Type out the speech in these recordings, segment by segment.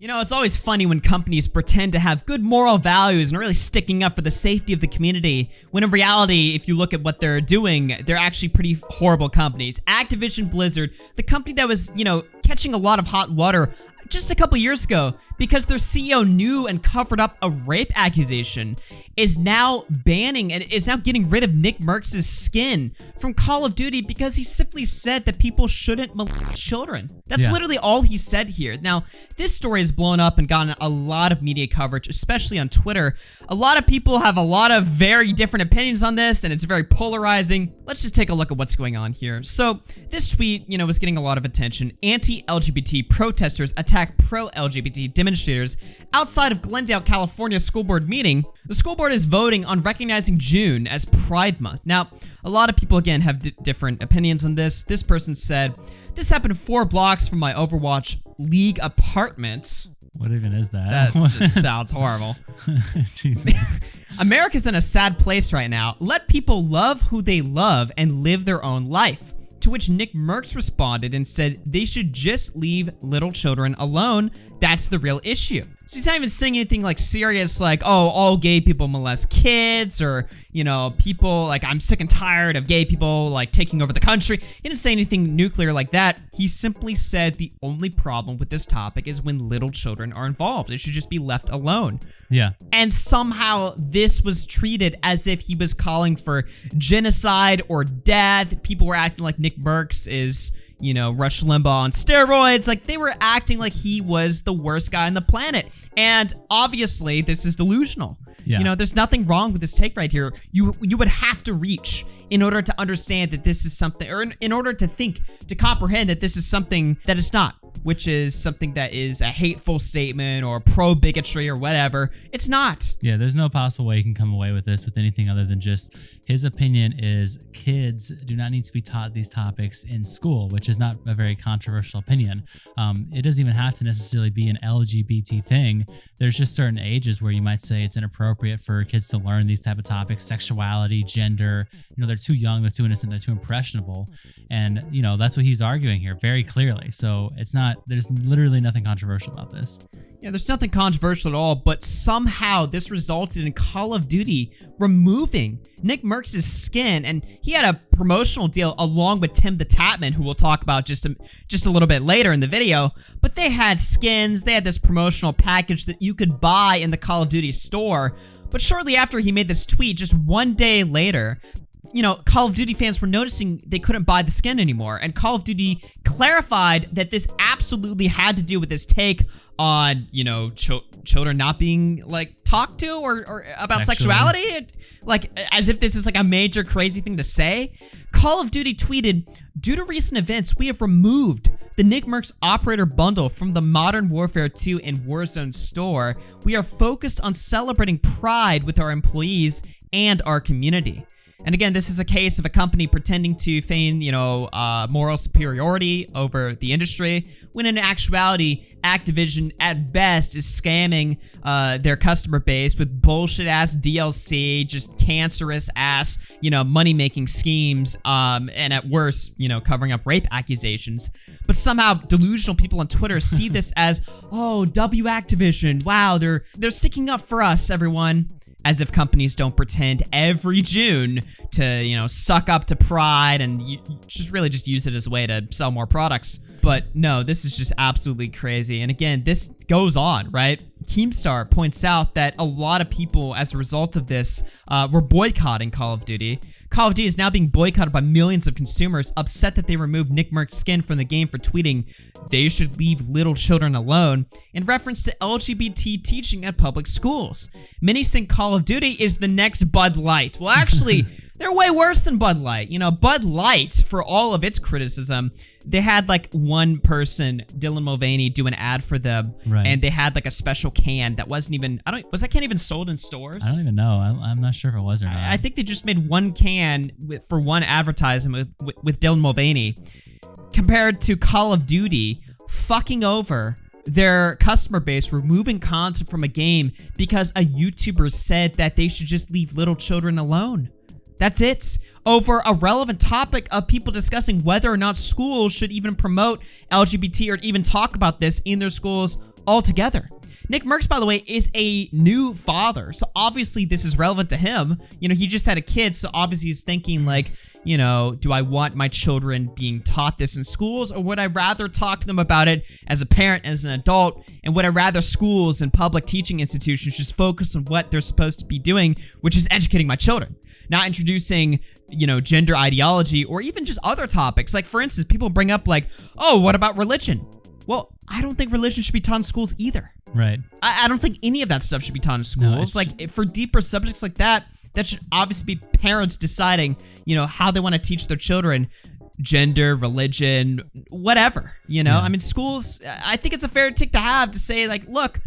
You know, it's always funny when companies pretend to have good moral values and are really sticking up for the safety of the community, when in reality, if you look at what they're doing, they're actually pretty horrible companies. Activision Blizzard, the company that was, you know, catching a lot of hot water just a couple years ago because their CEO knew and covered up a rape accusation, is now banning and is now getting rid of Nickmercs' skin from Call of Duty because he simply said that people shouldn't molest children. That's literally all he said here. Now, this story has blown up and gotten a lot of media coverage, especially on Twitter. A lot of people have a lot of very different opinions on this, and it's very polarizing. Let's just take a look at what's going on here. So, this tweet, you know, was getting a lot of attention. Anti-LGBT protesters attack pro-LGBT demonstrators outside of Glendale, California school board meeting. The school board is voting on recognizing June as Pride Month. Now, a lot of people, again, have different opinions on this. This person said, "This happened 4 blocks from my Overwatch League apartment." What even is that? That just sounds horrible. Jesus. America's in a sad place right now. Let people love who they love and live their own life. To which Nickmercs responded and said they should just leave little children alone. That's the real issue. So he's not even saying anything like serious like, oh, all gay people molest kids, or, you know, people like, I'm sick and tired of gay people like taking over the country. He didn't say anything nuclear like that. He simply said the only problem with this topic is when little children are involved. It should just be left alone. Yeah. And somehow this was treated as if he was calling for genocide or death. People were acting like Nickmercs is, you know, Rush Limbaugh on steroids. Like, they were acting like he was the worst guy on the planet. And obviously, this is delusional. Yeah. You know, there's nothing wrong with this take right here. You would have to reach in order to understand that this is something, or in order to think, to comprehend that this is something that it's not, which is something that is a hateful statement or pro-bigotry or whatever. It's not. Yeah, there's no possible way you can come away with this with anything other than just his opinion is kids do not need to be taught these topics in school, which is not a very controversial opinion. It doesn't even have to necessarily be an LGBT thing. There's just certain ages where you might say it's inappropriate for kids to learn these type of topics, sexuality, gender. You know, they're too young, they're too innocent, they're too impressionable. And, you know, that's what he's arguing here very clearly. So it's not, there's literally nothing controversial about this. Yeah, there's nothing controversial at all, but somehow this resulted in Call of Duty removing Nickmercs' skin, and he had a promotional deal along with TimTheTatman, who we'll talk about just a little bit later in the video. But they had skins, they had this promotional package that you could buy in the Call of Duty store. But shortly after he made this tweet, just one day later, you know, Call of Duty fans were noticing they couldn't buy the skin anymore. And Call of Duty clarified that this absolutely had to do with his take on, you know, children not being, like, talked to or about sexuality. Like, as if this is, like, a major crazy thing to say. Call of Duty tweeted, "Due to recent events, we have removed the Nickmercs operator bundle from the Modern Warfare 2 and Warzone store. We are focused on celebrating Pride with our employees and our community." And again, this is a case of a company pretending to feign, you know, moral superiority over the industry, when in actuality, Activision at best is scamming their customer base with bullshit-ass DLC, just cancerous-ass, you know, money-making schemes, and at worst, you know, covering up rape accusations. But somehow, delusional people on Twitter see this as, oh, W Activision, wow, they're sticking up for us, everyone. As if companies don't pretend every June to, you know, suck up to Pride and just use it as a way to sell more products. But no, this is just absolutely crazy. And again, this goes on, right? Keemstar points out that a lot of people, as a result of this, were boycotting Call of Duty. Call of Duty is now being boycotted by millions of consumers, upset that they removed Nickmercs' skin from the game for tweeting, "They should leave little children alone," in reference to LGBT teaching at public schools. Many think Call of Duty is the next Bud Light. Well, actually, they're way worse than Bud Light. You know, Bud Light, for all of its criticism, they had like one person, Dylan Mulvaney, do an ad for them, right. And they had like a special can that wasn't even, was that can even sold in stores? I don't even know. I'm not sure if it was or not. I think they just made one can for one advertisement with Dylan Mulvaney, compared to Call of Duty fucking over their customer base, removing content from a game because a YouTuber said that they should just leave little children alone. That's it. Over a relevant topic of people discussing whether or not schools should even promote LGBT or even talk about this in their schools altogether. Nickmercs, by the way, is a new father, so obviously this is relevant to him. You know, he just had a kid, so obviously he's thinking like, you know, do I want my children being taught this in schools, or would I rather talk to them about it as a parent, as an adult, and would I rather schools and public teaching institutions just focus on what they're supposed to be doing, which is educating my children, not introducing, you know, gender ideology or even just other topics. Like, for instance, people bring up like, oh, what about religion? Well, I don't think religion should be taught in schools either. Right. I don't think any of that stuff should be taught in schools. No, like, for deeper subjects like that, that should obviously be parents deciding, you know, how they want to teach their children gender, religion, whatever, you know? Yeah. I mean, schools, I think it's a fair tick to have to say, like, look,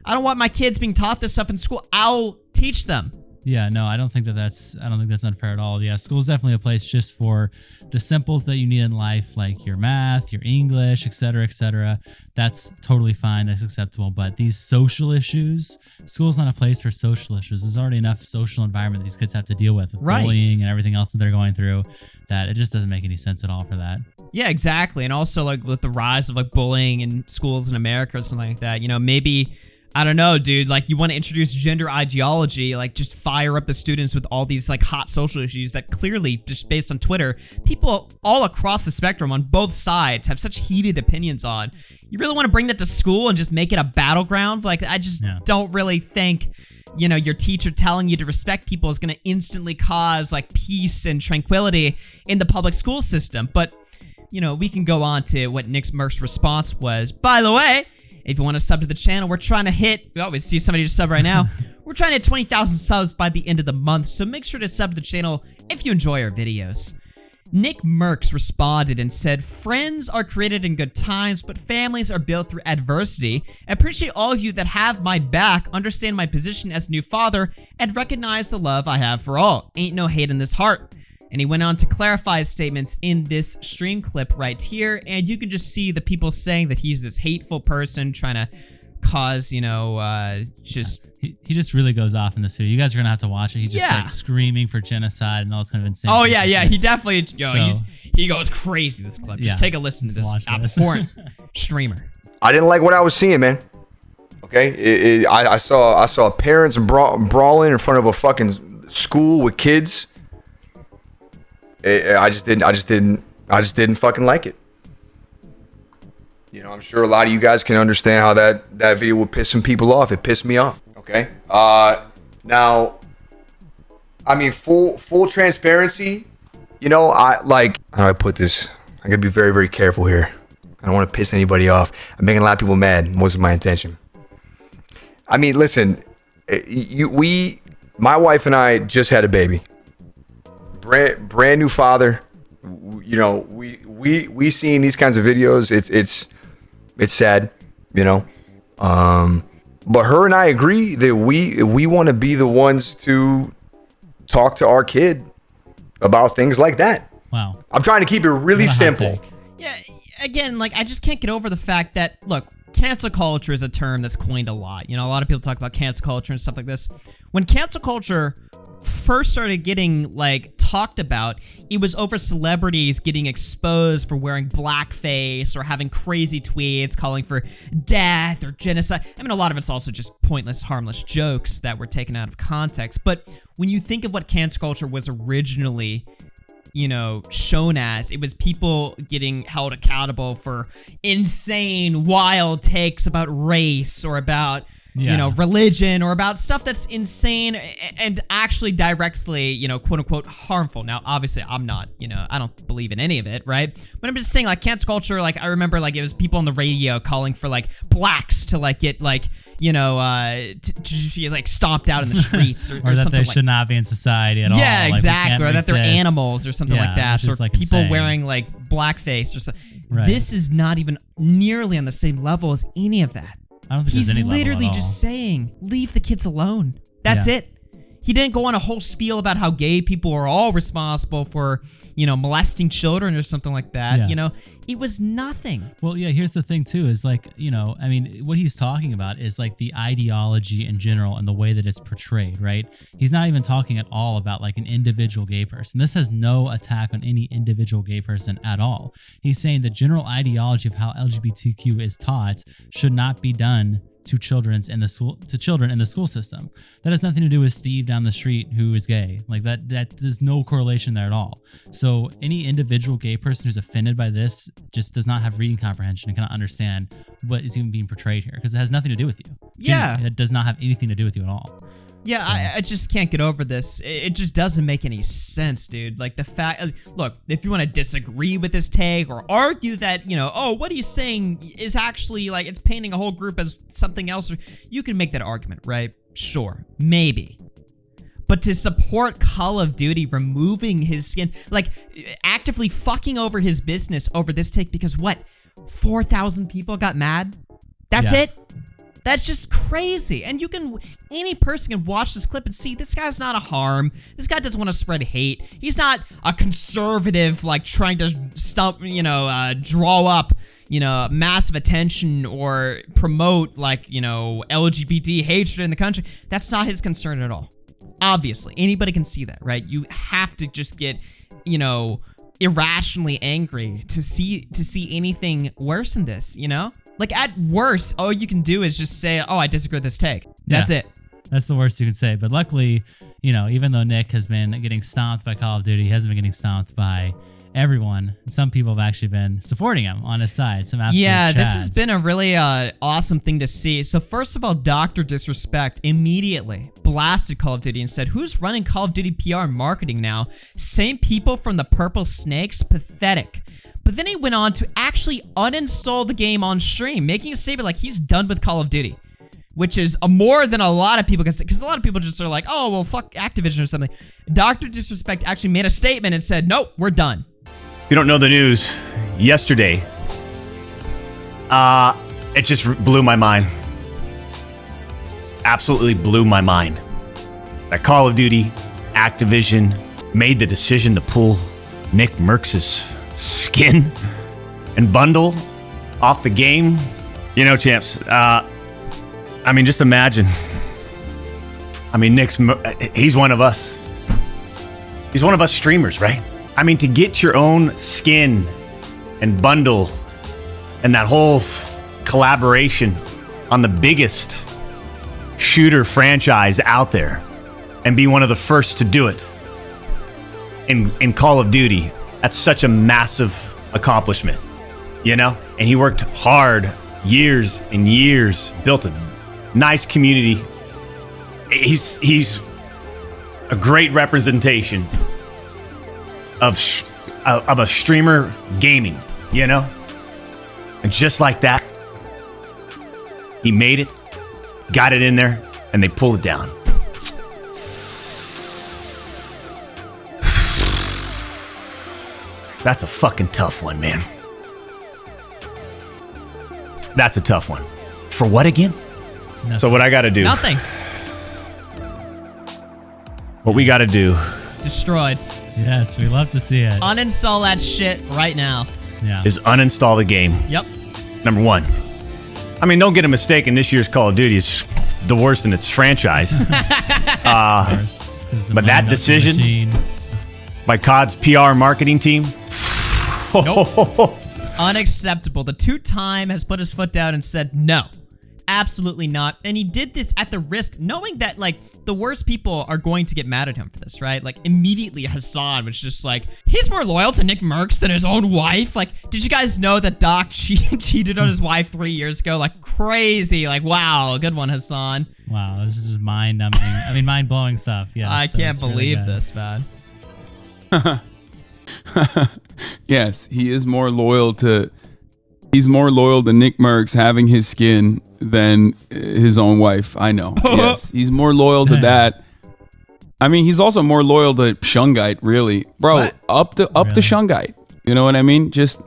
I don't want my kids being taught this stuff in school. I'll teach them. Yeah, no, I don't think that's unfair at all. Yeah, school's definitely a place just for the simples that you need in life, like your math, your English, etc., etc. That's totally fine. That's acceptable. But these social issues, school's not a place for social issues. There's already enough social environment that these kids have to deal with bullying and everything else that they're going through, that it just doesn't make any sense at all for that. Yeah, exactly. And also, like, with the rise of like bullying in schools in America or something like that, you know, maybe, I don't know, dude, like, you want to introduce gender ideology, like, just fire up the students with all these, like, hot social issues that clearly, just based on Twitter, people all across the spectrum on both sides have such heated opinions on. You really want to bring that to school and just make it a battleground? Like, I just don't really think, you know, your teacher telling you to respect people is going to instantly cause, like, peace and tranquility in the public school system. But, you know, we can go on to what Nickmercs' response was. By the way, if you want to sub to the channel, we're trying to hit, oh, we see somebody just sub right now. We're trying to hit 20,000 subs by the end of the month, so make sure to sub to the channel if you enjoy our videos. Nickmercs responded and said, friends are created in good times, but families are built through adversity. I appreciate all of you that have my back, understand my position as a new father, and recognize the love I have for all. Ain't no hate in this heart. And he went on to clarify his statements in this stream clip right here, and you can just see the people saying that he's this hateful person trying to cause, you know, just... He just really goes off in this video. You guys are gonna have to watch it. He's just like screaming for genocide and all this kind of insane. Oh yeah, yeah. He definitely, he goes crazy this clip. Just take a listen to this abhorrent streamer. I didn't like what I was seeing, man. Okay, I saw parents brawling in front of a fucking school with kids. I just didn't fucking like it. You know, I'm sure a lot of you guys can understand how that video would piss some people off. It pissed me off. Okay. Now, I mean, full transparency. You know, how do I put this? I gotta be very, very careful here. I don't want to piss anybody off. I'm making a lot of people mad. Wasn't my intention. I mean, listen, my wife and I just had a baby. Brand new father. You know, we seen these kinds of videos. It's sad, you know. But her and I agree that we want to be the ones to talk to our kid about things like that. Wow. I'm trying to keep it really simple. Yeah, again, like, I just can't get over the fact that, look, cancel culture is a term that's coined a lot. You know, a lot of people talk about cancel culture and stuff like this. When cancel culture first started getting, like, talked about, it was over celebrities getting exposed for wearing blackface or having crazy tweets calling for death or genocide. I mean, a lot of it's also just pointless, harmless jokes that were taken out of context. But when you think of what cancel culture was originally, you know, shown as, it was people getting held accountable for insane, wild takes about race or about, you know, religion, or about stuff that's insane and actually directly, you know, quote unquote harmful. Now, obviously, I'm not, you know, I don't believe in any of it, right? But I'm just saying, like, cancel culture, like, I remember, like, it was people on the radio calling for, like, blacks to, like, get, like, you know, to just be, like, stomped out in the streets or that something they should not be in society at all. Yeah, exactly. Or that they're animals or something like that. Or like people insane. Wearing, like, blackface or something. Right. This is not even nearly on the same level as any of that. I don't think He's there's any literally level at just all. saying, leave the kids alone. That's it. He didn't go on a whole spiel about how gay people are all responsible for, molesting children or something like that. Yeah. It was nothing. Well, yeah, here's the thing too, is like, what he's talking about is like the ideology in general and the way that it's portrayed, right? He's not even talking at all about like an individual gay person. This has no attack on any individual gay person at all. He's saying the general ideology of how LGBTQ is taught should not be done to children in the school system. That has nothing to do with Steve down the street who is gay. Like that there's no correlation there at all. So any individual gay person who's offended by this just does not have reading comprehension and cannot understand what is even being portrayed here, because it has nothing to do with you. Yeah. It does not have anything to do with you at all. Yeah, so. I just can't get over this. It just doesn't make any sense, dude. Like the fact, look, if you want to disagree with this take or argue that, what he's saying is actually like it's painting a whole group as something else, you can make that argument, right? Sure, maybe. But to support Call of Duty removing his skin, like actively fucking over his business over this take because what? 4,000 people got mad? That's it? That's just crazy. And any person can watch this clip and see this guy's not a harm. This guy doesn't want to spread hate. He's not a conservative, like trying to draw up, massive attention or promote like, LGBT hatred in the country. That's not his concern at all. Obviously, anybody can see that, right? You have to just get, irrationally angry to see anything worse than this, Like, at worst, all you can do is just say, I disagree with this take. That's it. That's the worst you can say. But luckily, even though Nick has been getting stomped by Call of Duty, he hasn't been getting stomped by everyone. Some people have actually been supporting him on his side. Some absolute chads. This has been a really awesome thing to see. So first of all, DrDisrespect immediately blasted Call of Duty and said, who's running Call of Duty PR and marketing now? Same people from the Purple Snakes? Pathetic. But then he went on to actually uninstall the game on stream, making a statement like he's done with Call of Duty, which is more than a lot of people can say, because a lot of people just are like, oh, well, fuck Activision or something. DrDisrespect actually made a statement and said, nope, we're done. If you don't know the news, yesterday, it just blew my mind. Absolutely blew my mind. That Call of Duty, Activision made the decision to pull Nickmercs' skin and bundle off the game. Champs, just imagine. Nick's, he's one of us. He's one of us streamers, right? To get your own skin and bundle and that whole collaboration on the biggest shooter franchise out there and be one of the first to do it in Call of Duty, that's such a massive accomplishment, And he worked hard, years and years, built a nice community. He's a great representation of a streamer gaming, And just like that, he made it, got it in there, and they pulled it down. That's a fucking tough one, man. That's a tough one. For what again? Nothing. So what I got to do? Nothing. What we got to do? Destroyed. Yes, we love to see it. Uninstall that shit right now. Yeah. Is uninstall the game. Yep. Number one. Don't get a mistake. In this year's Call of Duty is the worst in its franchise. But that decision by COD's PR marketing team. Nope. Unacceptable. The two-time has put his foot down and said no. Absolutely not. And he did this at the risk, knowing that, like, the worst people are going to get mad at him for this, right? Like, immediately Hassan was just like, he's more loyal to Nickmercs than his own wife. Like, did you guys know that Doc cheated on his wife 3 years ago? Like, crazy. Like, wow. Good one, Hassan. Wow, this is just mind-numbing. Mind-blowing stuff. Yes, I can't believe this, man. Yes, he's more loyal to Nickmercs having his skin than his own wife. I know. Yes, he's more loyal to that. He's also more loyal to Shungite, really. Bro, What? up to Shungite. You know what I mean? Just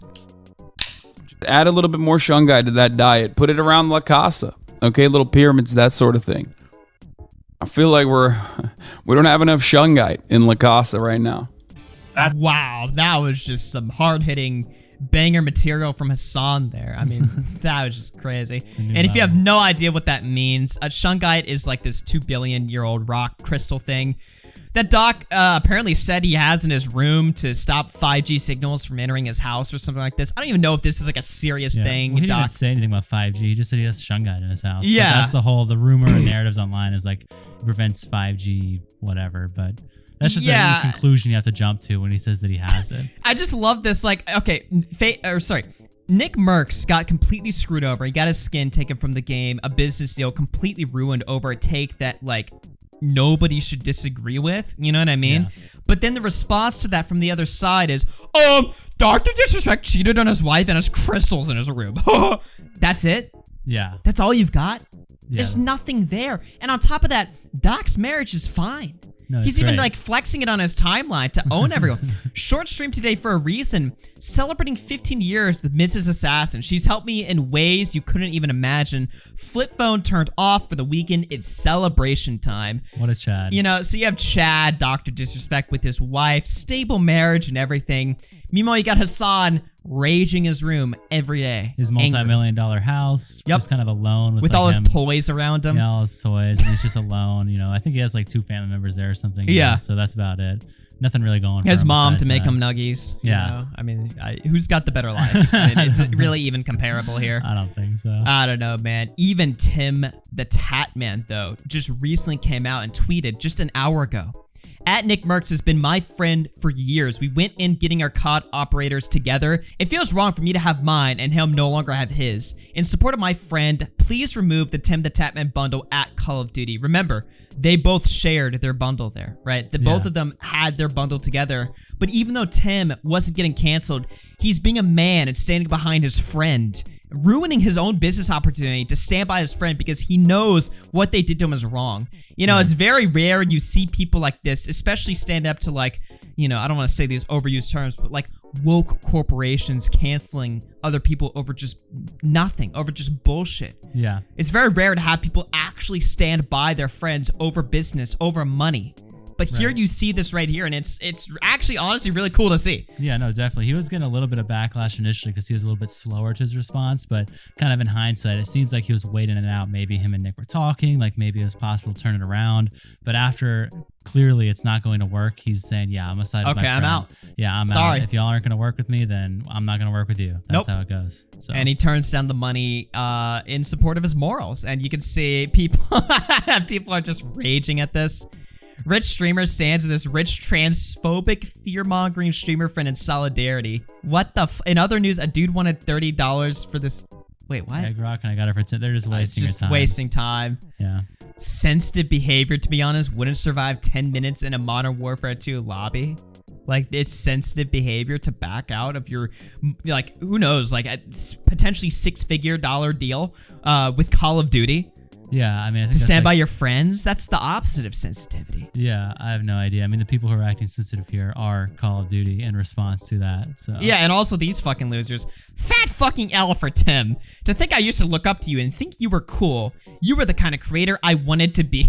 add a little bit more Shungite to that diet. Put it around La Casa. Okay, little pyramids, that sort of thing. I feel like we don't have enough shungite in La Casa right now. Wow, that was just some hard-hitting banger material from Hassan there. I mean, that was just crazy. And if you have no idea what that means, a shungite is like this 2 billion-year-old rock crystal thing that Doc apparently said he has in his room to stop 5G signals from entering his house or something like this. I don't even know if this is like a serious thing. Well, he Doc didn't say anything about 5G. He just said he has shungite in his house. Yeah. But that's the rumor and narratives online is like it prevents 5G whatever, but that's just a conclusion you have to jump to when he says that he has it. I just love this, like, okay, Nickmercs got completely screwed over. He got his skin taken from the game, a business deal completely ruined over a take that, like, nobody should disagree with, you know what I mean? Yeah. But then the response to that from the other side is, DrDisrespect cheated on his wife and has crystals in his room. That's it? Yeah. That's all you've got? Yeah. There's nothing there. And on top of that, Doc's marriage is fine. No, he's even great. like flexing it on his timeline to own everyone. Short stream today for a reason, celebrating 15 years with Mrs. Assassin. She's helped me in ways you couldn't even imagine. Flip phone turned off for the weekend. It's celebration time. What a Chad. You know, so you have Chad, Dr. Disrespect with his wife, stable marriage and everything. Meanwhile, you got Hassan raging his room every day. His multi-million-dollar house, just kind of alone with like all his him. Toys around him. Yeah, all his toys, and he's just alone. You know, I think he has like 2 family members there or something. Yeah. So that's about it. Nothing really going. His for him mom to besides make that. him nuggies. Yeah. You know? I mean, who's got the better life? I mean, it's really even comparable here. I don't think so. I don't know, man. Even TimTheTatman, though, just recently came out and tweeted just an hour ago. @Nickmercs has been my friend for years. We went in getting our COD operators together. It feels wrong for me to have mine and him no longer have his. In support of my friend, please remove the TimTheTatman bundle at Call of Duty. Remember, they both shared their bundle there, right? Both of them had their bundle together. But even though Tim wasn't getting canceled, he's being a man and standing behind his friend, ruining his own business opportunity to stand by his friend because he knows what they did to him is wrong. You know, it's very rare you see people like this, especially stand up to, like, you know, I don't want to say these overused terms, but like woke corporations canceling other people over just nothing, over just bullshit. Yeah. It's very rare to have people actually stand by their friends over business, over money. But here you see this right here, and it's actually honestly really cool to see. Yeah, no, definitely. He was getting a little bit of backlash initially because he was a little bit slower to his response, but kind of in hindsight, it seems like he was waiting it out. Maybe him and Nick were talking, like maybe it was possible to turn it around. But after clearly it's not going to work, he's saying, yeah, I'm a side of my friend. I'm out. Yeah, I'm Sorry. out. If y'all aren't going to work with me, then I'm not going to work with you. That's how it goes. So. And he turns down the money in support of his morals. And you can see people people are just raging at this. Rich streamer stands with this rich transphobic fear-mongering streamer friend in solidarity. What the in other news, a dude wanted $30 for this. Wait, what? Egg Rock and I got it for 10. They're just wasting your time. Wasting time. Yeah. Sensitive behavior, to be honest, wouldn't survive 10 minutes in a Modern Warfare 2 lobby. Like, it's sensitive behavior to back out of your, like, who knows, like a potentially $6-figure deal with Call of Duty. Yeah, I mean, I think to stand by like, your friends, that's the opposite of sensitivity. Yeah, I have no idea. I mean, the people who are acting sensitive here are Call of Duty in response to that. So yeah, and also these fucking losers. Fat fucking L for Tim. To think I used to look up to you and think you were cool. You were the kind of creator I wanted to be.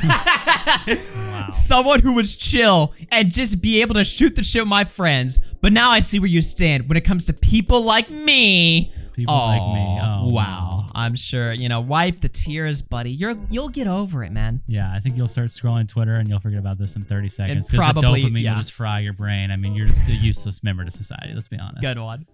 Wow. Someone who was chill and just be able to shoot the shit with my friends. But now I see where you stand when it comes to people like me. People like me. Oh, wow. I'm sure, you know, wipe the tears, buddy. You'll get over it, man. Yeah, I think you'll start scrolling Twitter and you'll forget about this in 30 seconds. Probably, Because the dopamine will just fry your brain. I mean, you're just a useless member to society, let's be honest. Good one.